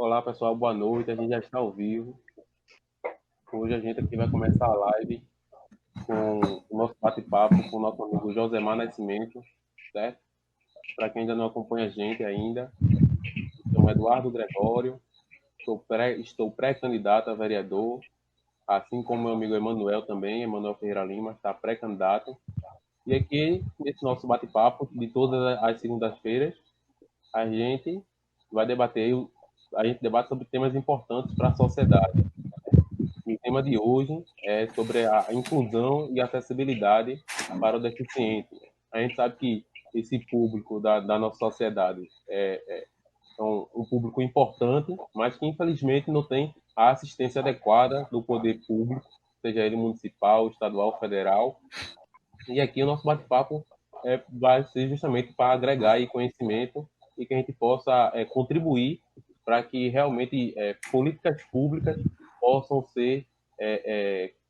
Olá pessoal, boa noite. A gente já está ao vivo. Hoje a gente aqui vai começar a live com o nosso bate-papo com o nosso amigo Josemar Nascimento, certo? Para quem ainda não acompanha a gente ainda, eu sou Eduardo Gregório, estou pré-candidato a vereador, assim como meu amigo Emanuel também, Emanuel Ferreira Lima, está pré-candidato. E aqui, nesse nosso bate-papo de todas as segundas-feiras, a gente vai debater, a gente debate sobre temas importantes para a sociedade. O tema de hoje é sobre a inclusão e acessibilidade para o deficiente. A gente sabe que esse público da nossa sociedade é um público importante, mas que infelizmente não tem a assistência adequada do poder público, seja ele municipal, estadual, federal. E aqui o nosso bate-papo vai ser justamente para agregar aí conhecimento e que a gente possa contribuir para que realmente políticas públicas possam ser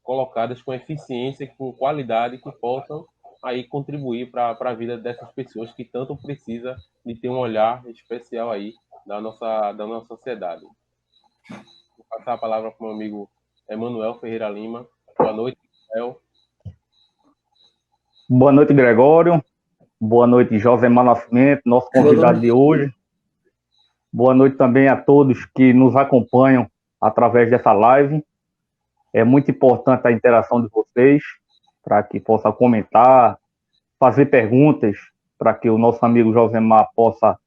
colocadas com eficiência e com qualidade que possam aí contribuir para a vida dessas pessoas que tanto precisa de ter um olhar especial aí da nossa sociedade. Vou passar a palavra para o meu amigo Emanuel Ferreira Lima. Boa noite, Emanuel. Boa noite, Gregório. Boa noite, Josemar Nascimento, nosso convidado de hoje. Boa noite também a todos que nos acompanham através dessa live. É muito importante a interação de vocês, para que possa comentar, fazer perguntas, para que o nosso amigo Josemar possa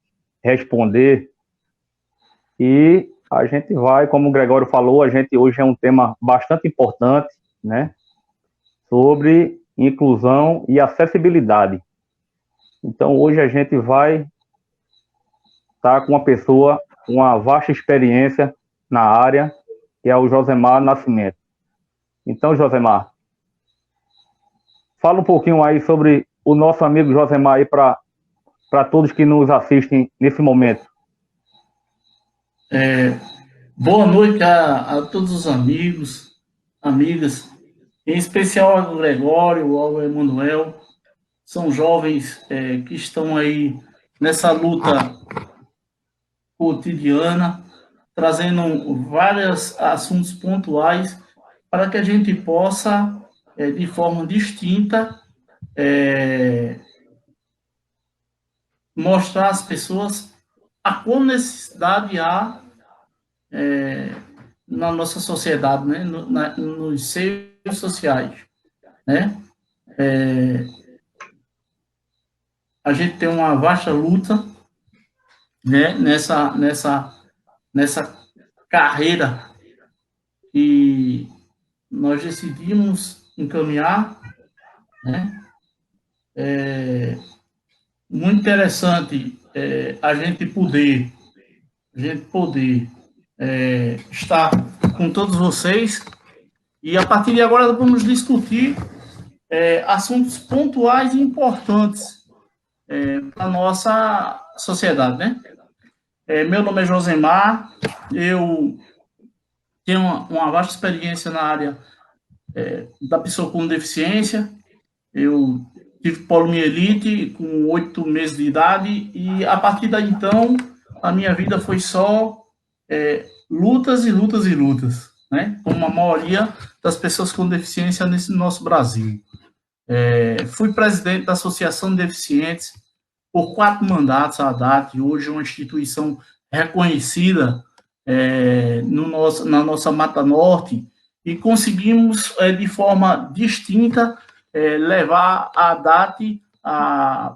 responder. E a gente vai, como o Gregório falou, a gente hoje é um tema bastante importante, né? Sobre inclusão e acessibilidade. Então, hoje a gente vai estar com uma pessoa com uma vasta experiência na área, que é o Josemar Nascimento. Então, Josemar, fala um pouquinho aí sobre o nosso amigo Josemar aí para todos que nos assistem nesse momento. Boa noite a todos os amigos, amigas, em especial ao Gregório, ao Emanuel. São jovens que estão aí nessa luta cotidiana, trazendo vários assuntos pontuais para que a gente possa, de forma distinta, mostrar às pessoas a qual necessidade há na nossa sociedade, né? Nos seios sociais, né? A gente tem uma vasta luta, né? Nessa carreira que nós decidimos encaminhar, né? Muito interessante a gente poder estar com todos vocês e a partir de agora vamos discutir assuntos pontuais e importantes para a nossa sociedade, né? Meu nome é Josemar, eu tenho uma vasta experiência na área da pessoa com deficiência. Eu tive poliomielite com 8 meses de idade e a partir daí então a minha vida foi só lutas e lutas e lutas, né? Como a maioria das pessoas com deficiência nesse nosso Brasil. Fui presidente da Associação de Deficientes por 4 mandatos à data, e hoje é uma instituição reconhecida na nossa Mata Norte, e conseguimos, de forma distinta, levar a DAT a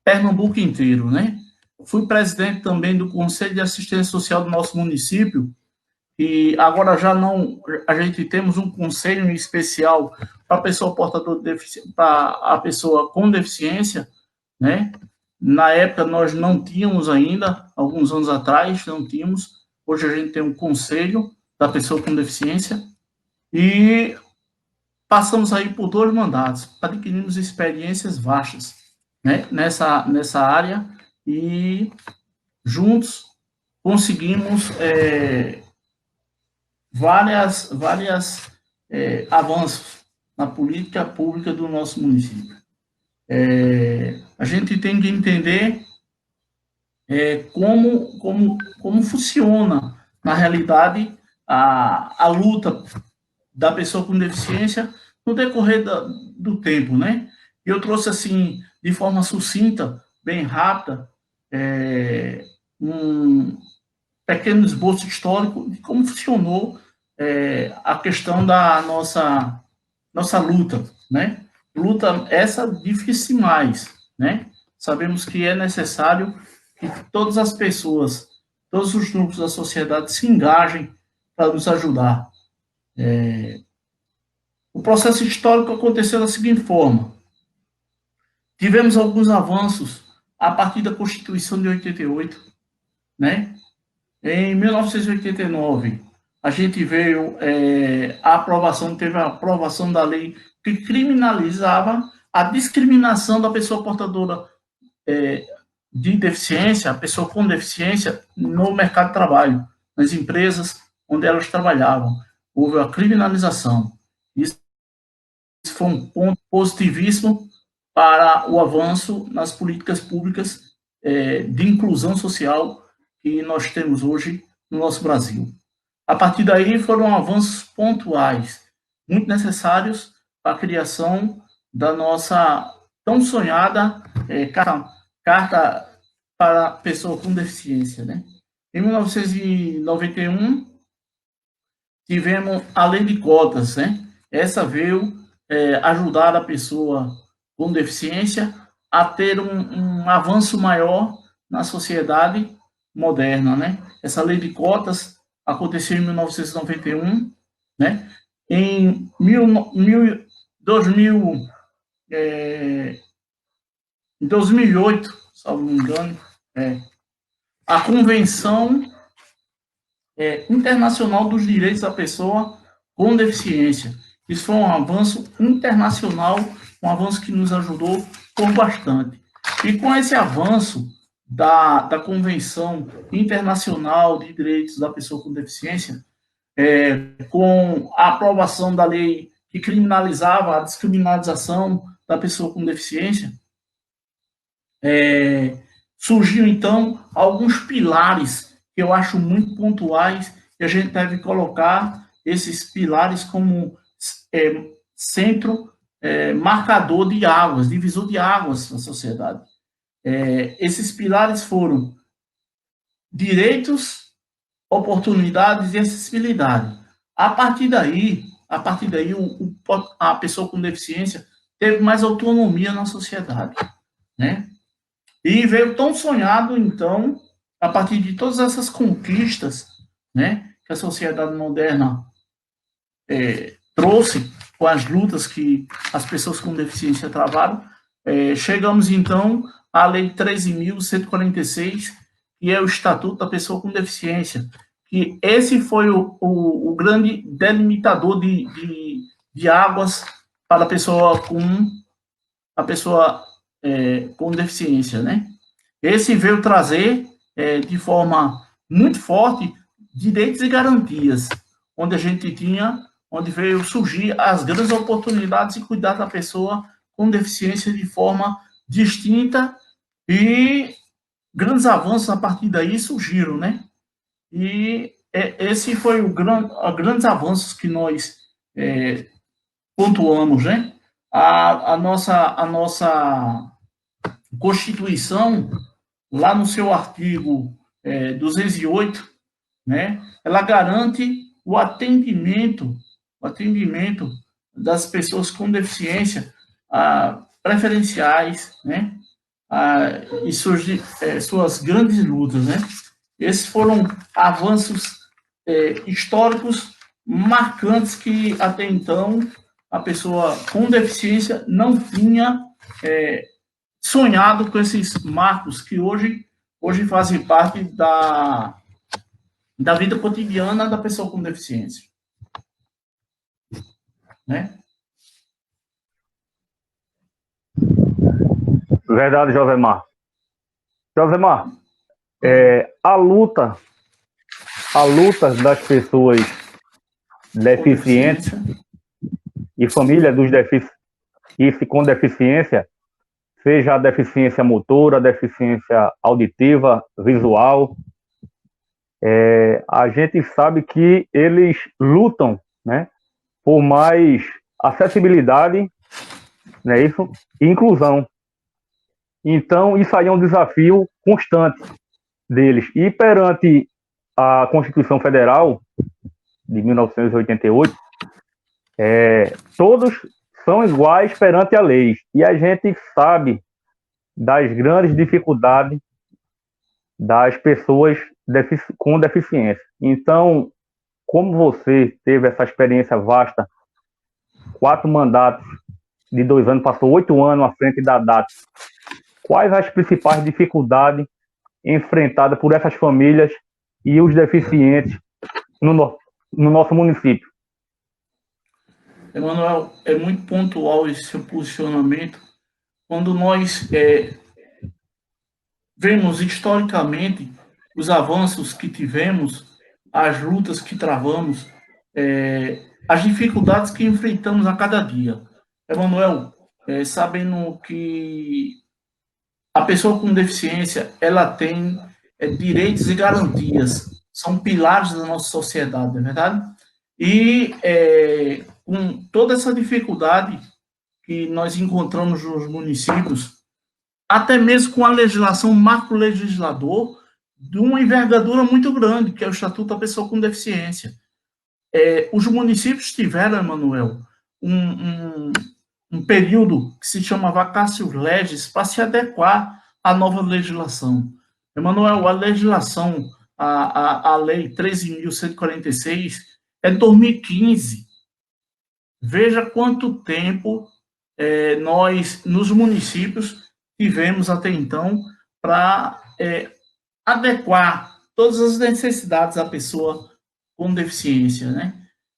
Pernambuco inteiro, né? Fui presidente também do Conselho de Assistência Social do nosso município, e agora já não, a gente temos um conselho especial para a pessoa portadora de deficiência, para a pessoa com deficiência, né? Na época nós não tínhamos ainda, alguns anos atrás não tínhamos, hoje a gente tem um conselho da pessoa com deficiência, e passamos aí por 2 mandatos, adquirimos experiências vastas, né, nessa área, e juntos conseguimos várias avanços na política pública do nosso município. A gente tem que entender como funciona, na realidade, a luta da pessoa com deficiência no decorrer do tempo, né? Eu trouxe, assim, de forma sucinta, bem rápida, um pequeno esboço histórico de como funcionou a questão da nossa luta, né? Luta essa difícil mais, né? Sabemos que é necessário que todas as pessoas, todos os grupos da sociedade se engajem para nos ajudar. O processo histórico aconteceu da seguinte forma: tivemos alguns avanços a partir da Constituição de 88, né? Em 1989, a gente veio teve a aprovação da lei que criminalizava a discriminação da pessoa portadora de deficiência, a pessoa com deficiência, no mercado de trabalho, nas empresas onde elas trabalhavam. Houve a criminalização. Isso foi um ponto positivíssimo para o avanço nas políticas públicas de inclusão social que nós temos hoje no nosso Brasil. A partir daí foram avanços pontuais, muito necessários para a criação da nossa tão sonhada carta para a pessoa com deficiência, né? Em 1991, tivemos a lei de cotas, né? Essa veio ajudar a pessoa com deficiência a ter um avanço maior na sociedade moderna, né? Essa lei de cotas aconteceu em 1991, né? Em 2008, salvo me engano, a Convenção Internacional dos Direitos da Pessoa com Deficiência. Isso foi um avanço internacional, um avanço que nos ajudou por bastante. E com esse avanço da Convenção Internacional de Direitos da Pessoa com Deficiência, com a aprovação da lei que criminalizava a descriminalização da pessoa com deficiência, surgiu, então, alguns pilares que eu acho muito pontuais, e a gente deve colocar esses pilares como centro marcador de águas, divisor de águas na sociedade. Esses pilares foram direitos, oportunidades e acessibilidade. A partir daí a pessoa com deficiência teve mais autonomia na sociedade, né? E veio tão sonhado, então, a partir de todas essas conquistas, né, que a sociedade moderna trouxe com as lutas que as pessoas com deficiência travaram, chegamos, então, à Lei 13.146, que é o Estatuto da Pessoa com Deficiência, que esse foi o grande delimitador de águas para a pessoa com deficiência, né? Esse veio trazer, de forma muito forte, direitos e garantias, onde veio surgir as grandes oportunidades de cuidar da pessoa com deficiência de forma distinta, e grandes avanços a partir daí surgiram, né? E esse foi os grandes avanços que nós pontuamos, né? A nossa Constituição, lá no seu artigo 208, né? Ela garante o atendimento das pessoas com deficiência preferenciais, né? E suas grandes lutas, né? Esses foram avanços históricos marcantes que, até então, a pessoa com deficiência não tinha sonhado com esses marcos que hoje fazem parte da vida cotidiana da pessoa com deficiência, né? Verdade, Josemar. Josemar, a luta das pessoas deficientes e família dos deficientes com deficiência seja a deficiência motora, a deficiência auditiva, visual. A gente sabe que eles lutam, né, por mais acessibilidade, né, isso, e inclusão. Então, isso aí é um desafio constante deles. E perante a Constituição Federal de 1988, todos são iguais perante a lei. E a gente sabe das grandes dificuldades das pessoas com deficiência. Então, como você teve essa experiência vasta, 4 mandatos de 2 anos, passou 8 anos à frente da DAT, quais as principais dificuldades enfrentadas por essas famílias e os deficientes no nosso município? Emanuel, é muito pontual esse seu posicionamento. Quando nós vemos historicamente os avanços que tivemos, as lutas que travamos, as dificuldades que enfrentamos a cada dia. Emanuel, sabendo que a pessoa com deficiência, ela tem direitos e garantias, são pilares da nossa sociedade, não é verdade? E com toda essa dificuldade que nós encontramos nos municípios, até mesmo com a legislação, marco legislador, de uma envergadura muito grande, que é o Estatuto da Pessoa com Deficiência. Os municípios tiveram, Emanuel, um período que se chama vacatio legis para se adequar à nova legislação. Emanuel, a legislação, a lei 13.146 é de 2015. Veja quanto tempo nós, nos municípios, tivemos até então para adequar todas as necessidades da pessoa com deficiência, né?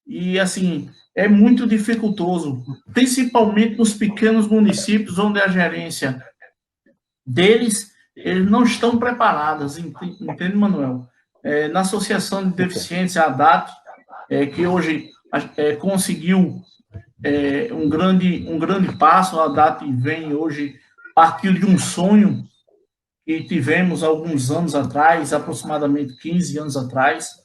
E, assim, é muito dificultoso, principalmente nos pequenos municípios, onde a gerência deles, eles não estão preparadas, entende, Manuel? Na Associação de Deficientes, a DAT, que hoje conseguiu um grande passo, a DAT vem hoje partiu de um sonho que tivemos alguns anos atrás, aproximadamente 15 anos atrás.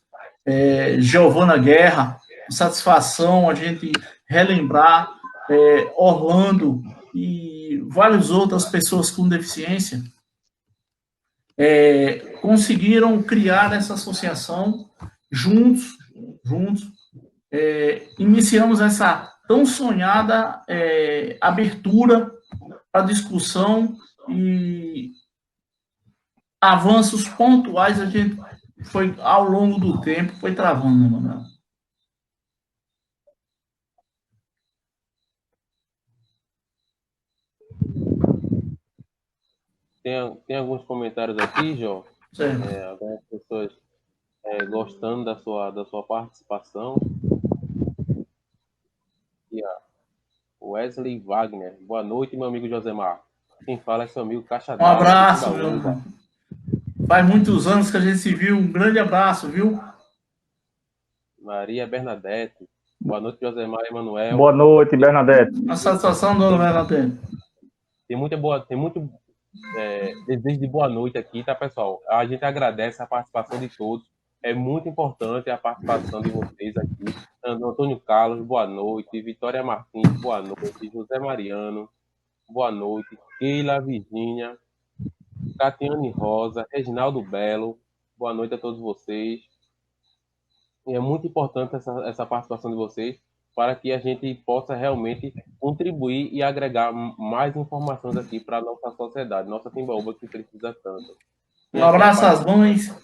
Giovana Guerra, satisfação a gente relembrar Orlando e várias outras pessoas com deficiência conseguiram criar essa associação juntos, iniciamos essa tão sonhada abertura para discussão e avanços pontuais a gente foi, ao longo do tempo, foi travando, né, Manuel? Tem alguns comentários aqui, Jó. Algumas pessoas gostando da sua participação. E Wesley Wagner. Boa noite, meu amigo Josemar. Quem fala é seu amigo Caixa d'Água. Um abraço, meu irmão. Faz muitos anos que a gente se viu. Um grande abraço, viu? Maria Bernadette. Boa noite, Josemar e Emanuel. Boa noite, Bernadette. A satisfação, dona Bernadette. Tem muito desejo de boa noite aqui, tá, pessoal? A gente agradece a participação de todos. É muito importante a participação de vocês aqui. Antônio Carlos, boa noite. Vitória Martins, boa noite. José Mariano, boa noite. Keila Virgínia, Catiane Rosa, Reginaldo Belo, boa noite a todos vocês. E é muito importante essa participação de vocês para que a gente possa realmente contribuir e agregar mais informações aqui para a nossa sociedade, nossa Timbaúba, que precisa tanto. Um abraço às mães,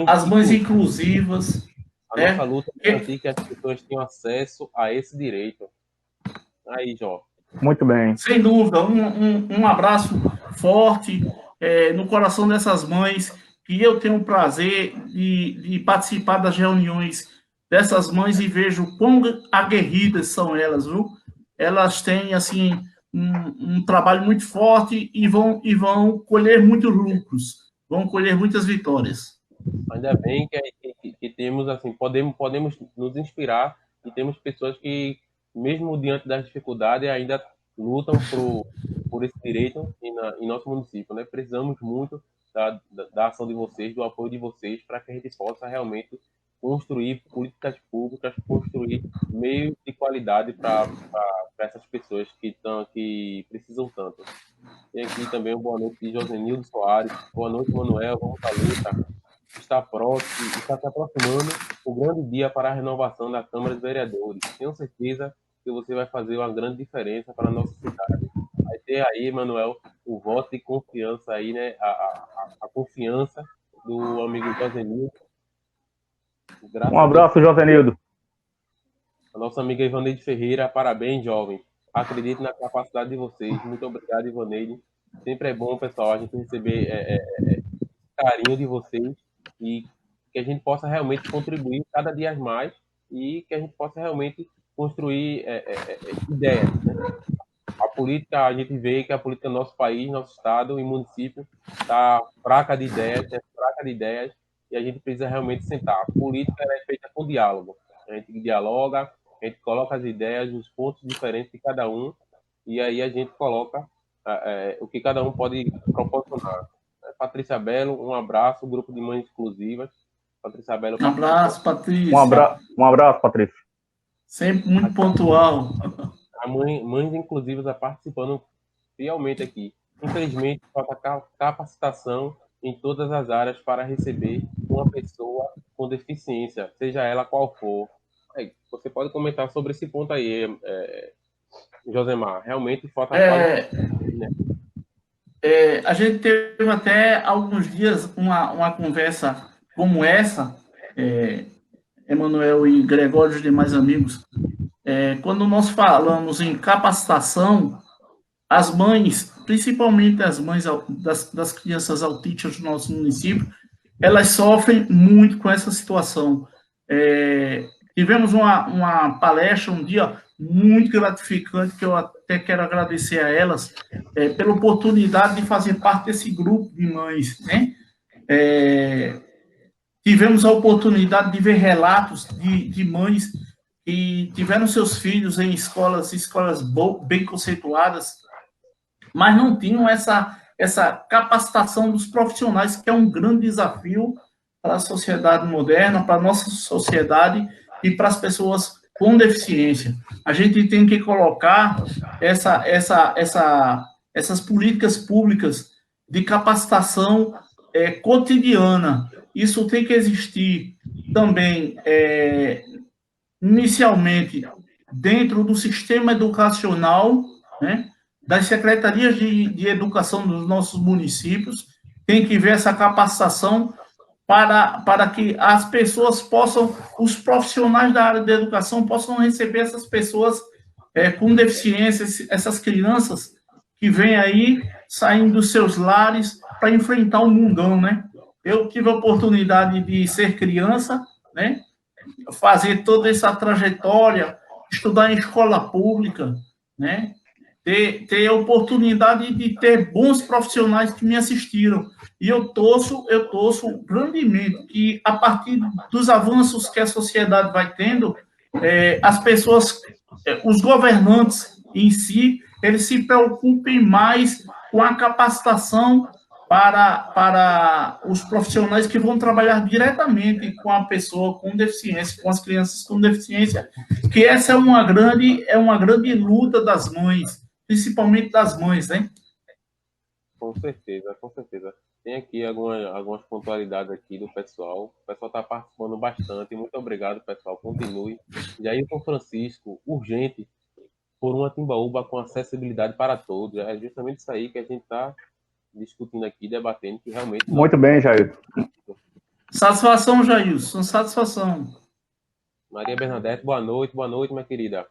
as mães inclusivas. A nossa luta é garantir que as pessoas tenham acesso a esse direito. Aí, Jó. Muito bem. Sem dúvida, um abraço forte no coração dessas mães, que eu tenho o prazer de participar das reuniões dessas mães e vejo quão aguerridas são elas, viu? Elas têm, assim, um trabalho muito forte e vão colher muitos lucros, vão colher muitas vitórias. Ainda bem que temos, assim, podemos nos inspirar e temos pessoas que, mesmo diante das dificuldades, ainda lutam por esse direito em nosso município, né? Precisamos muito da ação de vocês, do apoio de vocês, para que a gente possa realmente construir políticas públicas, construir meios de qualidade para essas pessoas que precisam tanto. Tem aqui também uma boa noite de Josenildo Soares. Boa noite, Manuel. Vamos à luta. Está próximo, está se aproximando o grande dia para a renovação da Câmara de Vereadores. Tenho certeza que você vai fazer uma grande diferença para a nossa cidade. Vai ter aí, Manuel, o voto de confiança aí, né? A confiança do amigo Josenildo. Um abraço, Josenildo. A nossa amiga Ivaneide Ferreira, parabéns, jovem. Acredito na capacidade de vocês. Muito obrigado, Ivaneide. Sempre é bom, pessoal, a gente receber carinho de vocês e que a gente possa realmente contribuir cada dia mais e que a gente possa realmente construir ideias, né? A política, a gente vê que a política do nosso país, nosso estado e município está fraca de ideias, e a gente precisa realmente sentar. A política é feita com diálogo. A gente dialoga, a gente coloca as ideias, os pontos diferentes de cada um, e aí a gente coloca o que cada um pode proporcionar. Patrícia Belo, um abraço, grupo de mães exclusivas. Patrícia Belo. Um abraço, Patrícia. Um abraço, Patrícia. Sempre muito pontual. A mães inclusivas participando fielmente aqui. Infelizmente, falta capacitação em todas as áreas para receber uma pessoa com deficiência, seja ela qual for. Você pode comentar sobre esse ponto aí, Josemar. Realmente falta a gente teve até alguns dias uma conversa como essa, Emanuel e Gregório e os demais amigos, quando nós falamos em capacitação, as mães, principalmente as mães das crianças autistas do nosso município, elas sofrem muito com essa situação. Tivemos uma palestra, um dia muito gratificante, que eu até quero agradecer a elas, pela oportunidade de fazer parte desse grupo de mães, né? Tivemos a oportunidade de ver relatos de mães que tiveram seus filhos em escolas bem conceituadas, mas não tinham essa capacitação dos profissionais, que é um grande desafio para a sociedade moderna, para a nossa sociedade e para as pessoas com deficiência. A gente tem que colocar essas políticas públicas de capacitação cotidiana. Isso tem que existir também, inicialmente, dentro do sistema educacional, né, das secretarias de educação dos nossos municípios. Tem que ver essa capacitação para que as pessoas possam, os profissionais da área de educação possam receber essas pessoas com deficiência, essas crianças que vêm aí, saindo dos seus lares para enfrentar o mundão, né? Eu tive a oportunidade de ser criança, né? Fazer toda essa trajetória, estudar em escola pública, né? Ter a oportunidade de ter bons profissionais que me assistiram. E eu torço grandemente que, a partir dos avanços que a sociedade vai tendo, as pessoas, os governantes em si, eles se preocupem mais com a capacitação para os profissionais que vão trabalhar diretamente com a pessoa com deficiência, com as crianças com deficiência, que essa é uma grande luta das mães, principalmente das mães, né? Com certeza, com certeza. Tem aqui algumas pontualidades aqui do pessoal. O pessoal está participando bastante. Muito obrigado, pessoal. Continue. Jailton Francisco, urgente por uma Timbaúba com acessibilidade para todos. É justamente isso aí que a gente está discutindo aqui, debatendo, que realmente... Muito bem, Jailton. Satisfação, Jailson. Satisfação. Maria Bernadette, boa noite, minha querida.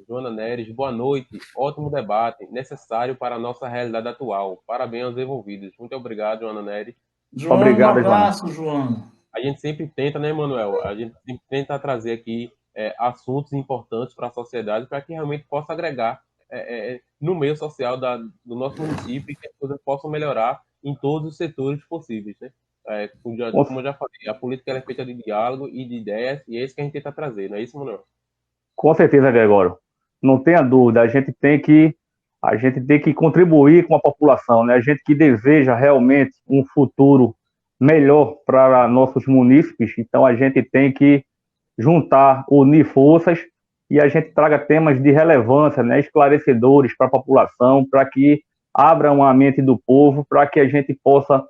Joana Neres, boa noite. Ótimo debate, necessário para a nossa realidade atual. Parabéns aos envolvidos. Muito obrigado, Joana Neres. Joana, obrigado, um abraço, Joana. A gente sempre tenta, né, Manuel? A gente sempre tenta trazer aqui assuntos importantes para a sociedade, para que realmente possa agregar no meio social do nosso município e que as coisas possam melhorar em todos os setores possíveis, né? Como eu já falei, a política é feita de diálogo e de ideias, e é isso que a gente tenta trazer, não é isso, Manuel? Com certeza, Gregório. Não tenha dúvida, a gente tem que a gente tem que contribuir com a população, né? A gente que deseja realmente um futuro melhor para nossos munícipes, então a gente tem que juntar, unir forças e a gente traga temas de relevância, né, esclarecedores para a população, para que abram a mente do povo, para que a gente possa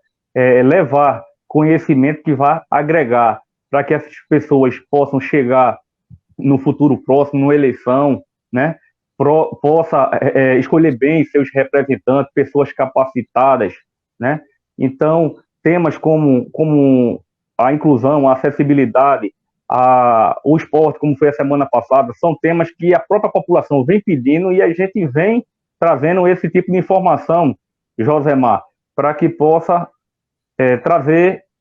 levar conhecimento que vá agregar, para que essas pessoas possam chegar no futuro próximo, numa eleição, né, possa escolher bem seus representantes, pessoas capacitadas, né? Então, temas como a inclusão, a acessibilidade, o esporte, como foi a semana passada, são temas que a própria população vem pedindo e a gente vem trazendo esse tipo de informação, Josemar, para que possa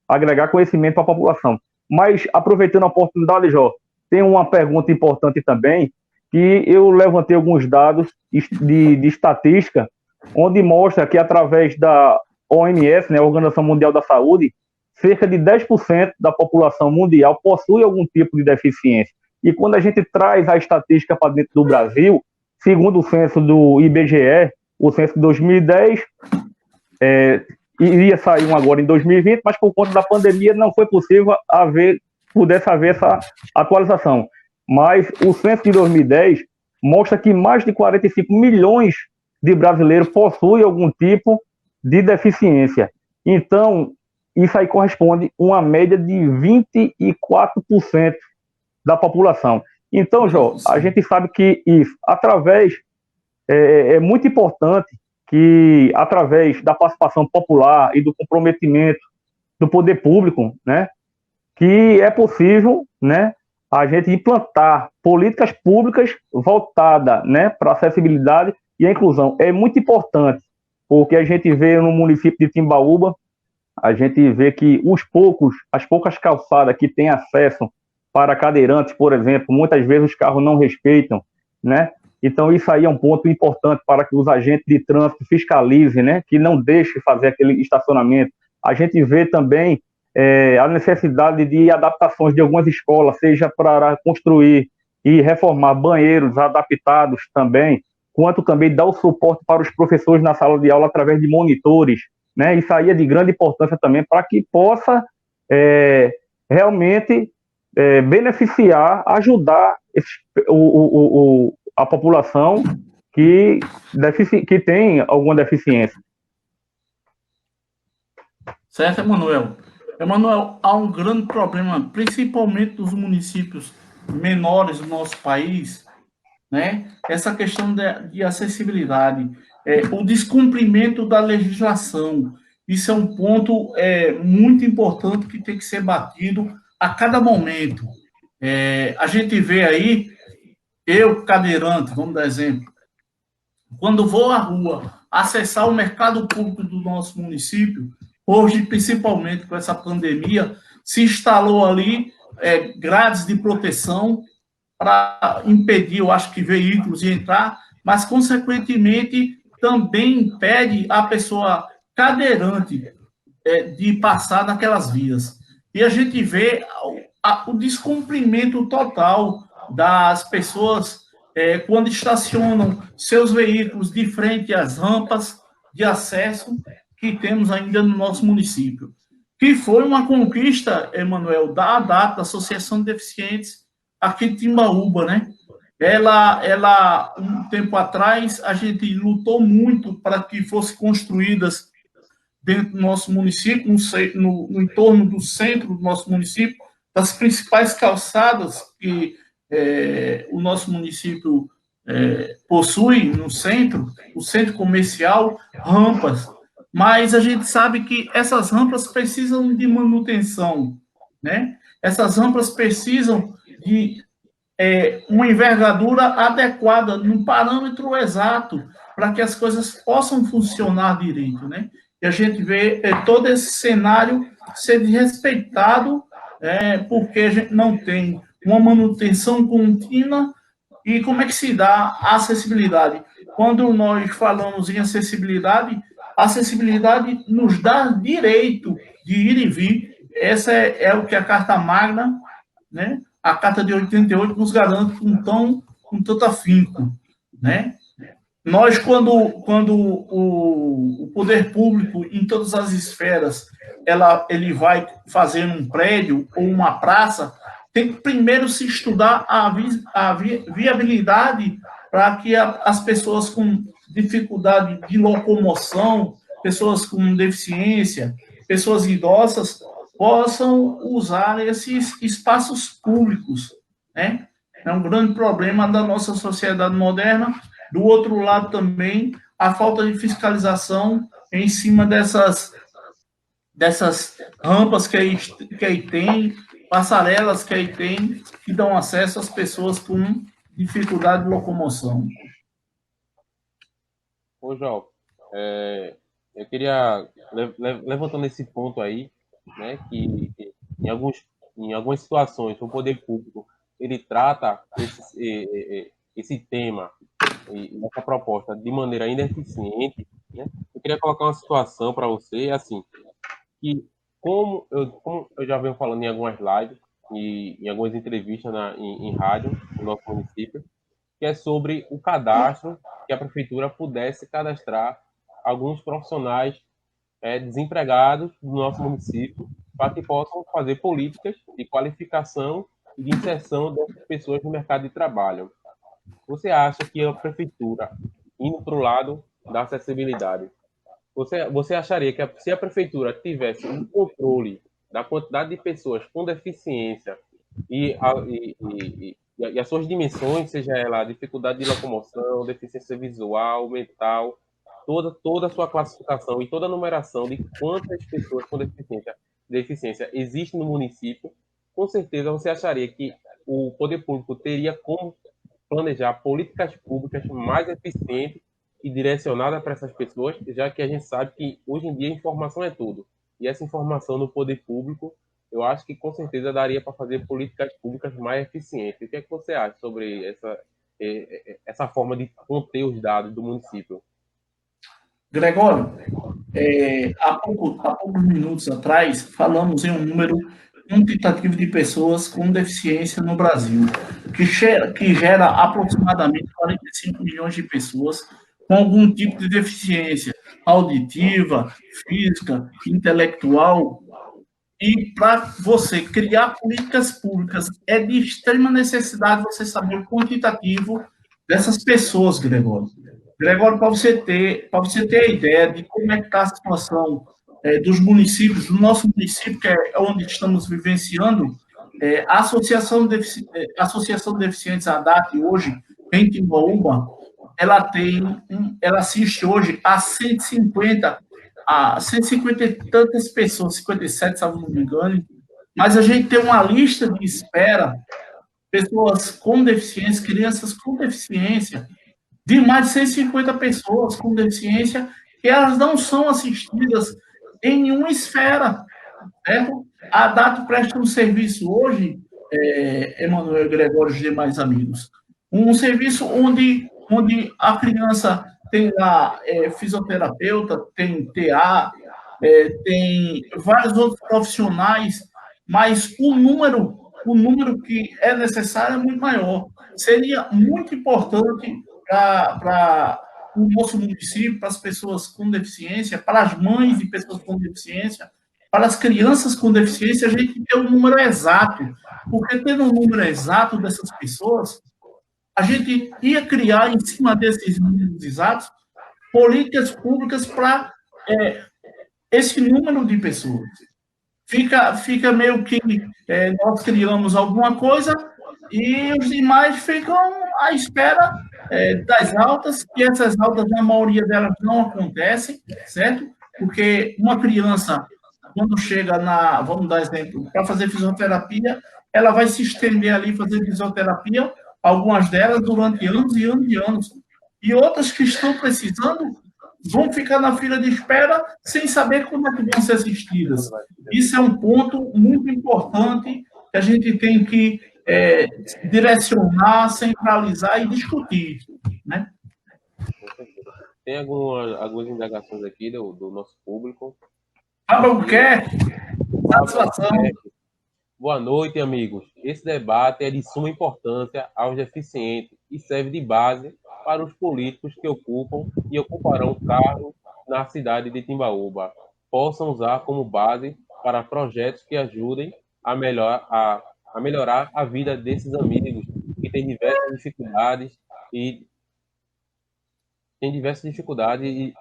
agregar conhecimento para a população. Mas, aproveitando a oportunidade, Jó, tem uma pergunta importante também, que eu levantei alguns dados de estatística, onde mostra que através da OMS, né, a Organização Mundial da Saúde, cerca de 10% da população mundial possui algum tipo de deficiência. E quando a gente traz a estatística para dentro do Brasil, segundo o censo do IBGE, o censo de 2010, iria sair um agora em 2020, mas por conta da pandemia não foi possível pudesse haver essa atualização. Mas o censo de 2010 mostra que mais de 45 milhões de brasileiros possuem algum tipo de deficiência. Então, isso aí corresponde a uma média de 24% da população. Então, Jó, a gente sabe que isso, é muito importante que, através da participação popular e do comprometimento do poder público, né, que é possível, né, a gente implantar políticas públicas voltadas, né, para a acessibilidade e a inclusão. É muito importante, porque a gente vê no município de Timbaúba, a gente vê que as poucas calçadas que têm acesso para cadeirantes, por exemplo, muitas vezes os carros não respeitam, né? Então isso aí é um ponto importante para que os agentes de trânsito fiscalizem, né, que não deixem fazer aquele estacionamento. A gente vê também a necessidade de adaptações de algumas escolas, seja para construir e reformar banheiros adaptados também, quanto também dar o suporte para os professores na sala de aula através de monitores, né? Isso aí é de grande importância também para que possa realmente beneficiar, ajudar a população que tem alguma deficiência. Certo, Emanuel? Emanuel, há um grande problema, principalmente dos municípios menores do nosso país, né? Essa questão de acessibilidade, o descumprimento da legislação. Isso é um ponto muito importante que tem que ser batido a cada momento. A gente vê aí, eu, cadeirante, vamos dar exemplo, quando vou à rua acessar o mercado público do nosso município, hoje, principalmente com essa pandemia, se instalou ali grades de proteção para impedir, eu acho que, veículos de entrar, mas, consequentemente, também impede a pessoa cadeirante de passar naquelas vias. E a gente vê o descumprimento total das pessoas quando estacionam seus veículos de frente às rampas de acesso que temos ainda no nosso município, que foi uma conquista, Emanuel, da ADAP, da Associação de Deficientes, aqui de Timbaúba, né? Ela, um tempo atrás, a gente lutou muito para que fossem construídas dentro do nosso município, no entorno do centro do nosso município, das principais calçadas que o nosso município possui no centro, o centro comercial, rampas. Mas a gente sabe que essas rampas precisam de manutenção, né? Essas rampas precisam de uma envergadura adequada, num parâmetro exato, para que as coisas possam funcionar direito, né? E a gente vê todo esse cenário ser desrespeitado, porque a gente não tem uma manutenção contínua. E como é que se dá a acessibilidade? Quando nós falamos em acessibilidade, a acessibilidade nos dá direito de ir e vir. Essa é o que a Carta Magna, né, a Carta de 88, nos garante com tanto afinco, né? Nós, quando o poder público, em todas as esferas, ele vai fazer um prédio ou uma praça, tem que primeiro se estudar a viabilidade para que as pessoas com dificuldade de locomoção, pessoas com deficiência, pessoas idosas, possam usar esses espaços públicos, né? É um grande problema da nossa sociedade moderna. Do outro lado também, a falta de fiscalização em cima dessas rampas que aí tem, passarelas que aí tem, que dão acesso às pessoas com dificuldade de locomoção. Ô, João, eu queria, levantando esse ponto aí, né, que em algumas situações o poder público ele trata esse tema e essa proposta de maneira ineficiente, né? Eu queria colocar uma situação para você, assim, que como eu já venho falando em algumas lives e em algumas entrevistas em rádio no nosso município, que é sobre o cadastro, que a prefeitura pudesse cadastrar alguns profissionais desempregados do nosso município para que possam fazer políticas de qualificação e de inserção dessas pessoas no mercado de trabalho. Você acha que a prefeitura, indo para o lado da acessibilidade, você acharia que se a prefeitura tivesse um controle da quantidade de pessoas com deficiência e as suas dimensões, seja ela dificuldade de locomoção, deficiência visual, mental, toda a sua classificação e toda a numeração de quantas pessoas com deficiência existem no município, com certeza você acharia que o poder público teria como planejar políticas públicas mais eficientes e direcionadas para essas pessoas, já que a gente sabe que hoje em dia a informação é tudo. E essa informação no poder público, eu acho que com certeza daria para fazer políticas públicas mais eficientes. O que é que você acha sobre essa forma de conter os dados do município? Gregório, há poucos minutos atrás, falamos em um número quantitativo de pessoas com deficiência no Brasil, que gera aproximadamente 45 milhões de pessoas com algum tipo de deficiência auditiva, física, intelectual. E para você criar políticas públicas, é de extrema necessidade você saber o quantitativo dessas pessoas, Gregório. Gregório, para você ter a ideia de como é que está a situação dos municípios, do nosso município, que é onde estamos vivenciando, a Associação de Deficientes ADAT, hoje, em Timbaúba, ela assiste hoje a 150 e tantas pessoas, 57, se eu não me engano, mas a gente tem uma lista de espera, pessoas com deficiência, crianças com deficiência, de mais de 150 pessoas com deficiência, que elas não são assistidas em nenhuma esfera, certo? A ADAT presta um serviço hoje, Emanuel, Gregório e demais amigos, um serviço onde a criança tem lá fisioterapeuta, tem TA, tem vários outros profissionais, mas o número que é necessário é muito maior. Seria muito importante para o nosso município, para as pessoas com deficiência, para as mães de pessoas com deficiência, para as crianças com deficiência, a gente ter um número exato, porque tendo um número exato dessas pessoas, a gente ia criar, em cima desses números exatos, políticas públicas para esse número de pessoas. Fica meio que nós criamos alguma coisa e os demais ficam à espera das altas, que essas altas, na maioria delas, não acontecem, certo? Porque uma criança, quando chega vamos dar exemplo, para fazer fisioterapia, ela vai se estender ali, fazer fisioterapia, algumas delas durante anos e anos e anos. E outras que estão precisando vão ficar na fila de espera sem saber como é que vão ser assistidas. Isso é um ponto muito importante que a gente tem que direcionar, centralizar e discutir, né? Tem algumas indagações aqui do nosso público. Albuquerque, satisfação. Boa noite, amigos. Esse debate é de suma importância aos deficientes e serve de base para os políticos que ocupam e ocuparão cargos na cidade de Timbaúba possam usar como base para projetos que ajudem a melhorar a vida desses amigos que têm diversas dificuldades e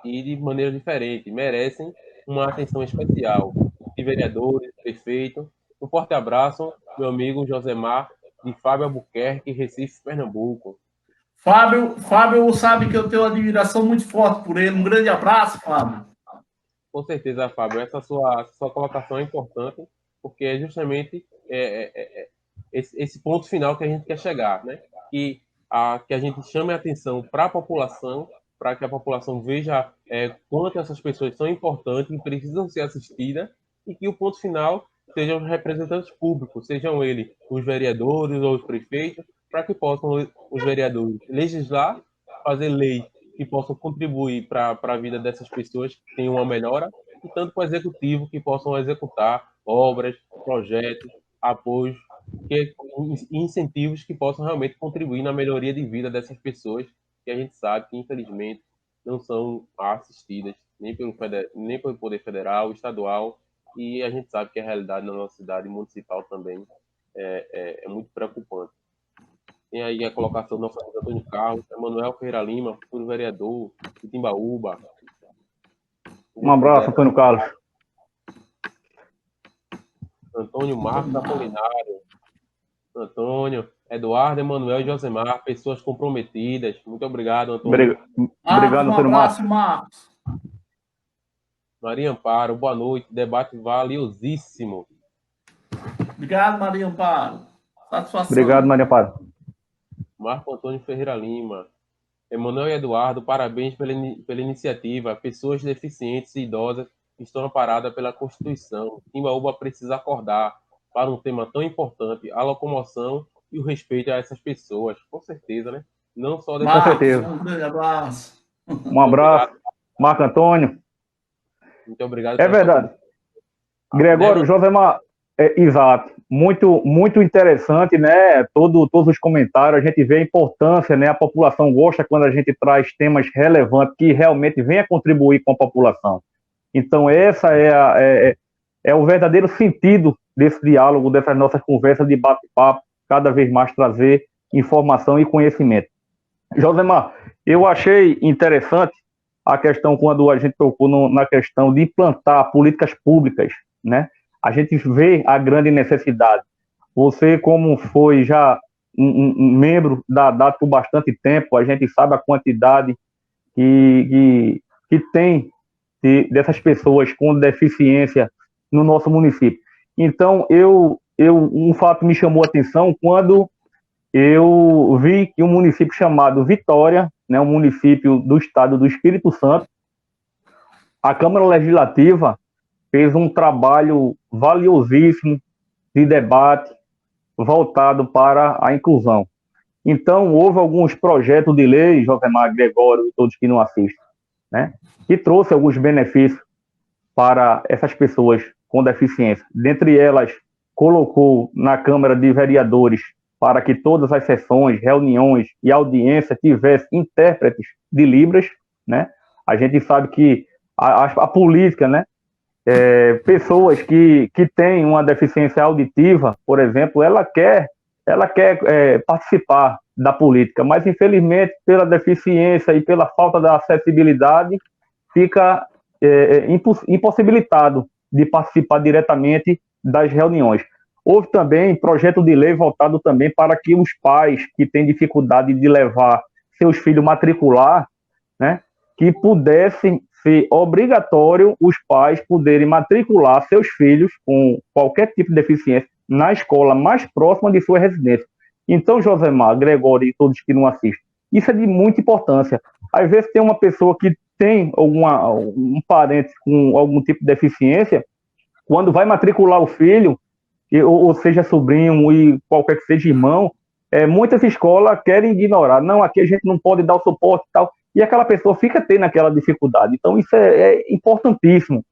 de maneira diferente, merecem uma atenção especial de vereadores, prefeito. Um forte abraço, meu amigo Josemar, de Fábio Albuquerque, Recife, Pernambuco. Fábio sabe que eu tenho uma admiração muito forte por ele. Um grande abraço, Fábio. Com certeza, Fábio, essa sua colocação é importante, porque é justamente esse ponto final que a gente quer chegar, né? Que a gente chame a atenção para a população, para que a população veja quanto essas pessoas são importantes e precisam ser assistidas, e que o ponto final sejam os representantes públicos, sejam eles os vereadores ou os prefeitos, para que possam os vereadores legislar, fazer leis que possam contribuir para a vida dessas pessoas que tenham uma melhora, e tanto para o executivo que possam executar obras, projetos, apoios, incentivos que possam realmente contribuir na melhoria de vida dessas pessoas que a gente sabe que, infelizmente, não são assistidas nem pelo Poder Federal, estadual, e a gente sabe que a realidade na nossa cidade municipal também é muito preocupante. Tem aí a colocação do nosso amigo Antônio Carlos, Emanuel Ferreira Lima, futuro vereador de Timbaúba. Um abraço, Antônio Carlos. Antônio Marcos Apolinário. Antônio, Eduardo, Emanuel e Josemar, pessoas comprometidas. Muito obrigado, Antônio. Obrigado, Antônio Marcos. Maria Amparo, boa noite. Debate valiosíssimo. Obrigado, Maria Amparo. Satisfação. Obrigado, Maria Amparo. Marco Antônio Ferreira Lima. Emanuel e Eduardo, parabéns pela iniciativa. Pessoas deficientes e idosas estão amparadas pela Constituição. Timbaúba precisa acordar para um tema tão importante, a locomoção e o respeito a essas pessoas. Com certeza, né? Não só Com certeza. Um grande abraço. Um abraço, Marco Antônio. Muito obrigado. É verdade. Gregório, Josemar, exato. Muito, muito interessante, né? Todos os comentários, a gente vê a importância, né? A população gosta quando a gente traz temas relevantes que realmente venham a contribuir com a população. Então, essa é o verdadeiro sentido desse diálogo, dessas nossas conversas de bate-papo, cada vez mais trazer informação e conhecimento. Josemar, eu achei interessante a questão quando a gente tocou na questão de implantar políticas públicas, né? A gente vê a grande necessidade. Você, como foi já um membro da DAT por bastante tempo, a gente sabe a quantidade que tem dessas pessoas com deficiência no nosso município. Então, um fato me chamou a atenção quando eu vi que um município chamado Vitória, né, um município do estado do Espírito Santo, a Câmara Legislativa fez um trabalho valiosíssimo de debate voltado para a inclusão. Então, houve alguns projetos de lei, Josemar, Gregório e todos que não assistem, né, que trouxe alguns benefícios para essas pessoas com deficiência. Dentre elas, colocou na Câmara de Vereadores para que todas as sessões, reuniões e audiências tivessem intérpretes de Libras, né? A gente sabe que a política, né? Pessoas que têm uma deficiência auditiva, por exemplo, ela quer participar da política, mas infelizmente pela deficiência e pela falta da acessibilidade fica impossibilitado de participar diretamente das reuniões. Houve também projeto de lei voltado também para que os pais que têm dificuldade de levar seus filhos matricular, né, que pudessem ser obrigatório os pais poderem matricular seus filhos com qualquer tipo de deficiência na escola mais próxima de sua residência. Então, Josemar, Gregório e todos que não assistem, isso é de muita importância. Às vezes tem uma pessoa que tem um parente com algum tipo de deficiência, quando vai matricular o filho, ou seja sobrinho e qualquer que seja irmão, muitas escolas querem ignorar. Não, aqui a gente não pode dar o suporte e tal. E aquela pessoa fica tendo aquela dificuldade. Então, isso é importantíssimo.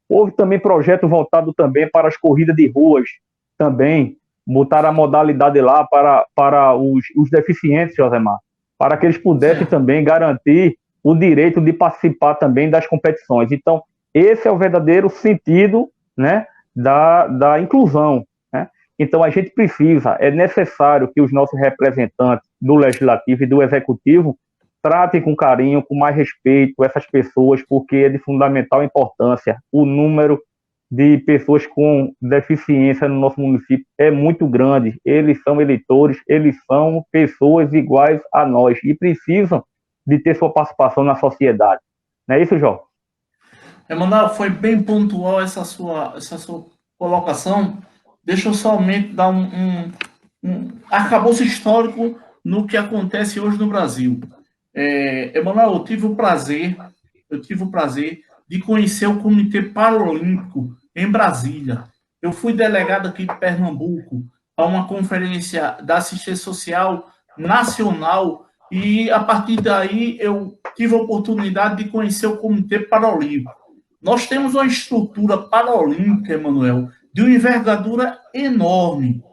Houve também projeto voltado também para as corridas de ruas, também, botar a modalidade lá para os deficientes, Josemar, para que eles pudessem também garantir o direito de participar também das competições. Então, esse é o verdadeiro sentido, né, da inclusão, né? Então, a gente precisa, é necessário que os nossos representantes do Legislativo e do Executivo tratem com carinho, com mais respeito essas pessoas, porque é de fundamental importância. O número de pessoas com deficiência no nosso município é muito grande. Eles são eleitores, eles são pessoas iguais a nós e precisam de ter sua participação na sociedade. Não é isso, João? Emanuel, foi bem pontual essa sua colocação. Deixa eu somente dar um arcabouço histórico no que acontece hoje no Brasil. Emanuel, eu tive o prazer de conhecer o Comitê Paralímpico em Brasília. Eu fui delegado aqui de Pernambuco a uma conferência da assistência social nacional e, a partir daí, eu tive a oportunidade de conhecer o Comitê Paralímpico. Nós temos uma estrutura paralímpica, Emanuel, de uma envergadura enorme,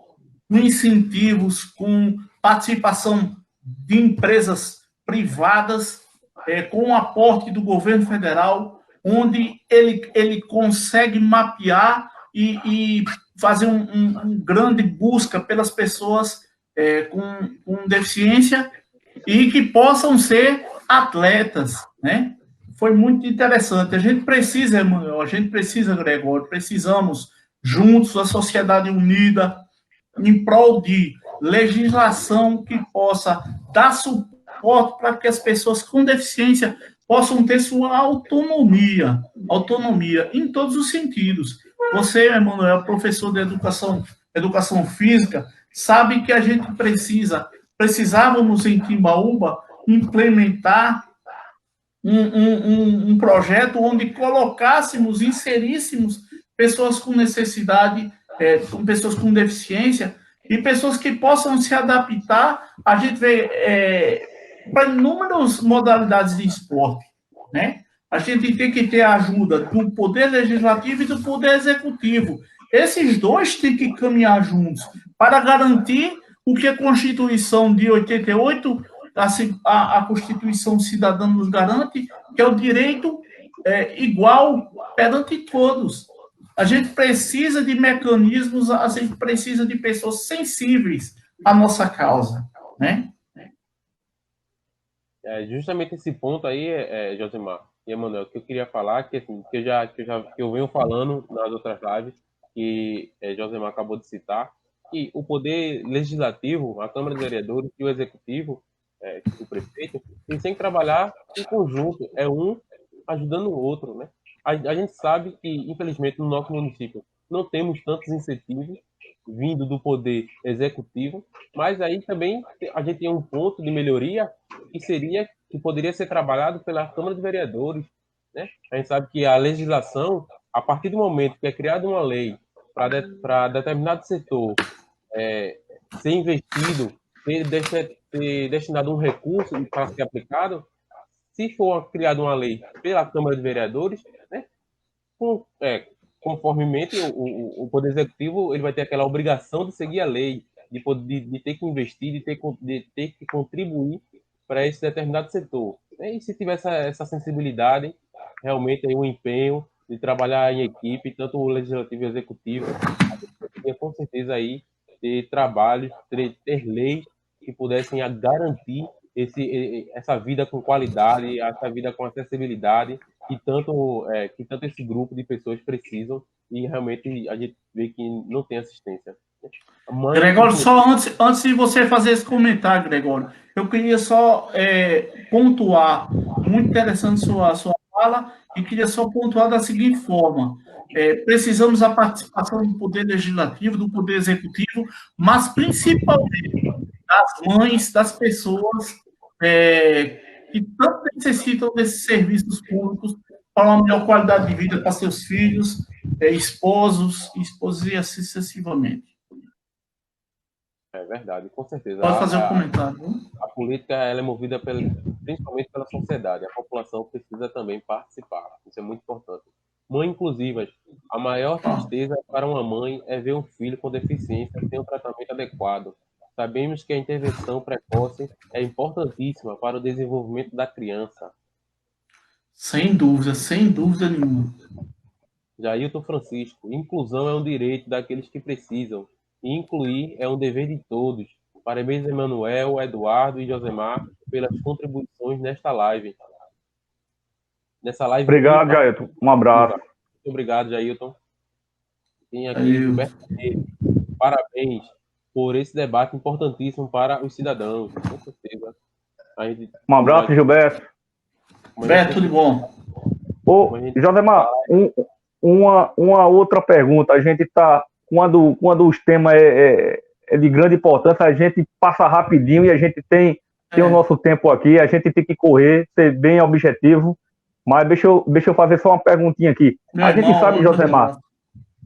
com incentivos, com participação de empresas privadas, com o aporte do governo federal, onde ele consegue mapear e fazer uma grande busca pelas pessoas com deficiência e que possam ser atletas, né? Foi muito interessante. A gente precisa, Emanuel, Gregório, precisamos, juntos, a sociedade unida, em prol de legislação que possa dar suporte para que as pessoas com deficiência possam ter sua autonomia em todos os sentidos. Você, Emanuel, professor de educação física, sabe que a gente precisávamos em Timbaúba implementar um projeto onde inseríssemos pessoas com necessidade, pessoas com deficiência e pessoas que possam se adaptar. A gente vê para inúmeras modalidades de esporte, né? A gente tem que ter a ajuda do Poder Legislativo e do Poder Executivo. Esses dois têm que caminhar juntos para garantir o que a Constituição de 88, a Constituição Cidadã nos garante, que é o direito igual perante todos. A gente precisa de mecanismos, a gente precisa de pessoas sensíveis à nossa causa, né? Justamente esse ponto aí, Josemar e Emanuel, que eu queria falar, que eu venho falando nas outras lives, que Josemar acabou de citar, que o Poder Legislativo, a Câmara de Vereadores e o Executivo, o prefeito, tem sempre que trabalhar em conjunto, um ajudando o outro, né? A gente sabe que, infelizmente, no nosso município não temos tantos incentivos vindo do Poder Executivo, mas aí também a gente tem um ponto de melhoria que poderia ser trabalhado pela Câmara de Vereadores, né? A gente sabe que a legislação, a partir do momento que é criada uma lei para determinado setor ser investido, ter destinado um recurso para ser aplicado, se for criada uma lei pela Câmara de Vereadores, né, conformemente o Poder Executivo ele vai ter aquela obrigação de seguir a lei, de ter que investir, de ter que contribuir para esse determinado setor. E se tiver essa sensibilidade, realmente aí o empenho de trabalhar em equipe, tanto o Legislativo e o Executivo, a gente poderia com certeza aí ter trabalhos, ter leis que pudessem garantir essa vida com qualidade, essa vida com acessibilidade que tanto esse grupo de pessoas precisam e realmente a gente vê que não tem assistência. Gregório, só antes de você fazer esse comentário, Gregório, eu queria só pontuar, muito interessante sua fala, e queria só pontuar da seguinte forma: precisamos da participação do Poder Legislativo, do Poder Executivo, mas principalmente das mães, das pessoas que tanto necessitam desses serviços públicos para uma melhor qualidade de vida para seus filhos, esposos e assim sucessivamente. É verdade, com certeza. Pode fazer um comentário. A política ela é movida principalmente pela sociedade. A população precisa também participar. Isso é muito importante. Mãe inclusivas. A maior tristeza para uma mãe é ver um filho com deficiência sem um tratamento adequado. sabemos que a intervenção precoce é importantíssima para o desenvolvimento da criança. Sem dúvida nenhuma. Jailton Francisco, inclusão é um direito daqueles que precisam, e incluir é um dever de todos. Parabéns, Emanuel, Eduardo e Josemar, pelas contribuições nesta live. Obrigado, Jailton. Um abraço. Muito obrigado, Jailton. Tem aqui Gilberto Pinheiro. Parabéns por esse debate importantíssimo para os cidadãos. Com certeza. Um abraço, Gilberto. Gilberto, tudo bom? Ô, Josemar, uma outra pergunta. A gente está, quando os temas é de grande importância, a gente passa rapidinho e a gente tem o nosso tempo aqui, a gente tem que correr, ser bem objetivo. Mas deixa eu fazer só uma perguntinha aqui. A gente sabe, Josemar,